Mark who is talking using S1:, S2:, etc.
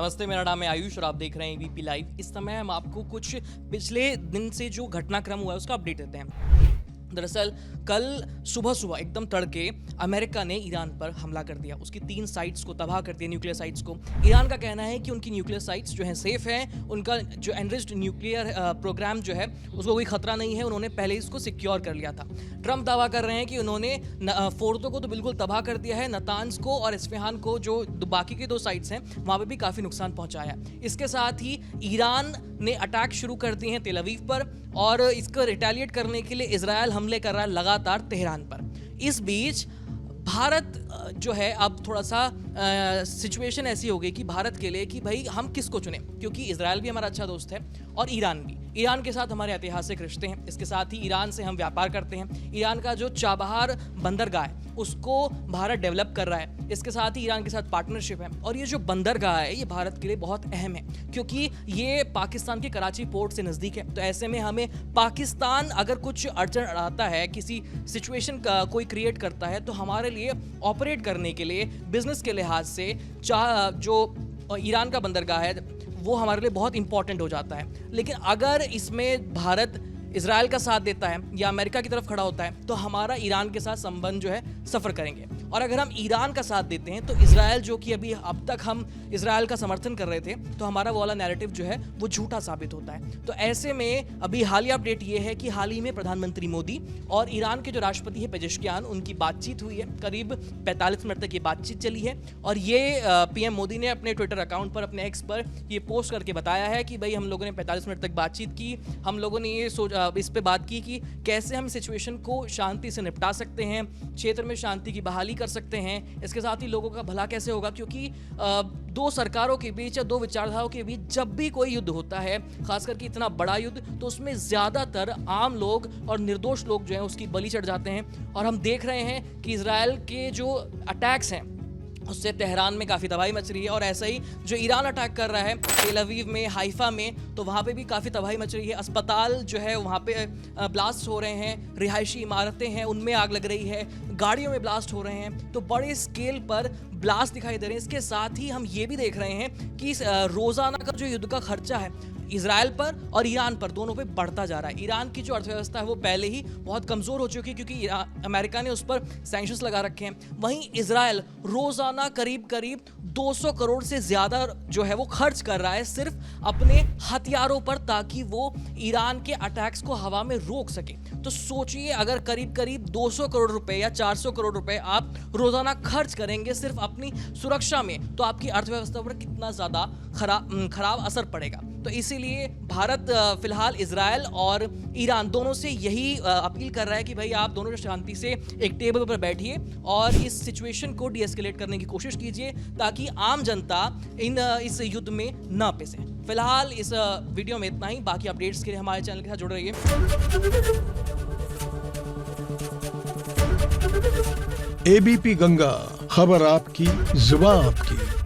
S1: नमस्ते, मेरा नाम है आयुष और आप देख रहे हैं एबीपी लाइव। इस समय हम आपको कुछ पिछले दिन से जो घटनाक्रम हुआ है उसका अपडेट देते हैं। दरअसल कल सुबह एकदम तड़के अमेरिका ने ईरान पर हमला कर दिया, उसकी 3 साइट्स को तबाह कर दिया, न्यूक्लियर साइट्स को। ईरान का कहना है कि उनकी न्यूक्लियर साइट्स जो हैं सेफ हैं, उनका जो एनरिच्ड न्यूक्लियर प्रोग्राम जो है उसको कोई खतरा नहीं है, उन्होंने पहले इसको सिक्योर कर लिया था। ट्रंप दावा कर रहे हैं कि उन्होंने फोर्दो को तो बिल्कुल तबाह कर दिया है, नतान्ज को और इस्फहान को, जो बाकी की 2 साइट्स हैं वहाँ पर भी काफ़ी नुकसान पहुँचाया। इसके साथ ही ईरान ने अटैक शुरू कर दिए हैं तेल अवीव पर और इसको रिटेलिएट करने के लिए इजरायल हमले कर रहा है लगातार तेहरान पर। इस बीच भारत जो है अब थोड़ा सा सिचुएशन ऐसी हो गई कि भारत के लिए कि भाई हम किसको चुने, क्योंकि इजरायल भी हमारा अच्छा दोस्त है और ईरान भी। ईरान के साथ हमारे ऐतिहासिक रिश्ते हैं, इसके साथ ही ईरान से हम व्यापार करते हैं। ईरान का जो चाबहार बंदरगाह है उसको भारत डेवलप कर रहा है, इसके साथ ही ईरान के साथ पार्टनरशिप है। और ये जो बंदरगाह है ये भारत के लिए बहुत अहम है, क्योंकि ये पाकिस्तान के कराची पोर्ट से नज़दीक है। तो ऐसे में हमें पाकिस्तान अगर कुछ अड़चन अड़ाता है, किसी सिचुएशन का कोई क्रिएट करता है, तो हमारे लिए ऑपरेट करने के लिए बिजनेस के लिहाज से जो ईरान का बंदरगाह है वो हमारे लिए बहुत इंपॉर्टेंट हो जाता है। लेकिन अगर इसमें भारत इजराइल का साथ देता है या अमेरिका की तरफ खड़ा होता है तो हमारा ईरान के साथ संबंध जो है सफ़र करेंगे। और अगर हम ईरान का साथ देते हैं तो इजराइल, जो कि अभी अब तक हम इजराइल का समर्थन कर रहे थे, तो हमारा वो वाला नैरेटिव जो है वो झूठा साबित होता है। तो ऐसे में अभी हालिया अपडेट ये है कि हाल ही में प्रधानमंत्री मोदी और ईरान के जो राष्ट्रपति है पेजेश्कियान, उनकी बातचीत हुई है। करीब 45 मिनट तक ये बातचीत चली है और ये पीएम मोदी ने अपने ट्विटर अकाउंट पर, अपने एक्स पर ये पोस्ट करके बताया है कि भाई हम लोगों ने 45 मिनट तक बातचीत की। हम लोगों ने ये इस पे बात की कि कैसे हम सिचुएशन को शांति से निपटा सकते हैं, क्षेत्र में शांति की बहाली कर सकते हैं, इसके साथ ही लोगों का भला कैसे होगा। क्योंकि 2 सरकारों के बीच या 2 विचारधाराओं के बीच जब भी कोई युद्ध होता है, खास करके इतना बड़ा युद्ध, तो उसमें ज़्यादातर आम लोग और निर्दोष लोग जो हैं उसकी बलि चढ़ जाते हैं। और हम देख रहे हैं कि इजराइल के जो अटैक्स हैं उससे तेहरान में काफ़ी तबाही मच रही है। और ऐसा ही जो ईरान अटैक कर रहा है तेल अवीव में, हाइफा में, तो वहाँ पे भी काफ़ी तबाही मच रही है। अस्पताल जो है वहाँ पे ब्लास्ट हो रहे हैं, रिहायशी इमारतें हैं उनमें आग लग रही है, गाड़ियों में ब्लास्ट हो रहे हैं। तो बड़े स्केल पर ब्लास्ट दिखाई दे रहे हैं। इसके साथ ही हम ये भी देख रहे हैं कि रोज़ाना का जो युद्ध का खर्चा है इजराइल पर और ईरान पर, दोनों पे बढ़ता जा रहा है। ईरान की जो अर्थव्यवस्था है वो पहले ही बहुत कमज़ोर हो चुकी है, क्योंकि अमेरिका ने उस पर सैंक्शंस लगा रखे हैं। वहीं इजराइल रोज़ाना करीब 200 करोड़ से ज़्यादा जो है वो खर्च कर रहा है सिर्फ अपने हथियारों पर, ताकि वो ईरान के अटैक्स को हवा में रोक सके। तो सोचिए, अगर करीब 200 करोड़ रुपए या 400 करोड़ रुपए आप रोज़ाना खर्च करेंगे सिर्फ अपनी सुरक्षा में, तो आपकी अर्थव्यवस्था पर कितना ज़्यादा खराब असर पड़ेगा। तो इसीलिए भारत फिलहाल इजराइल और ईरान दोनों से यही अपील कर रहा है कि भाई आप दोनों शांति से एक टेबल पर बैठिए और इस सिचुएशन को डीएस्केलेट करने की कोशिश कीजिए, ताकि आम जनता इस युद्ध में न पिसे। फिलहाल इस वीडियो में इतना ही। बाकी अपडेट्स के लिए हमारे चैनल के साथ जुड़े रहिए।
S2: एबीपी गंगा, खबर आपकी, जुबान आपकी।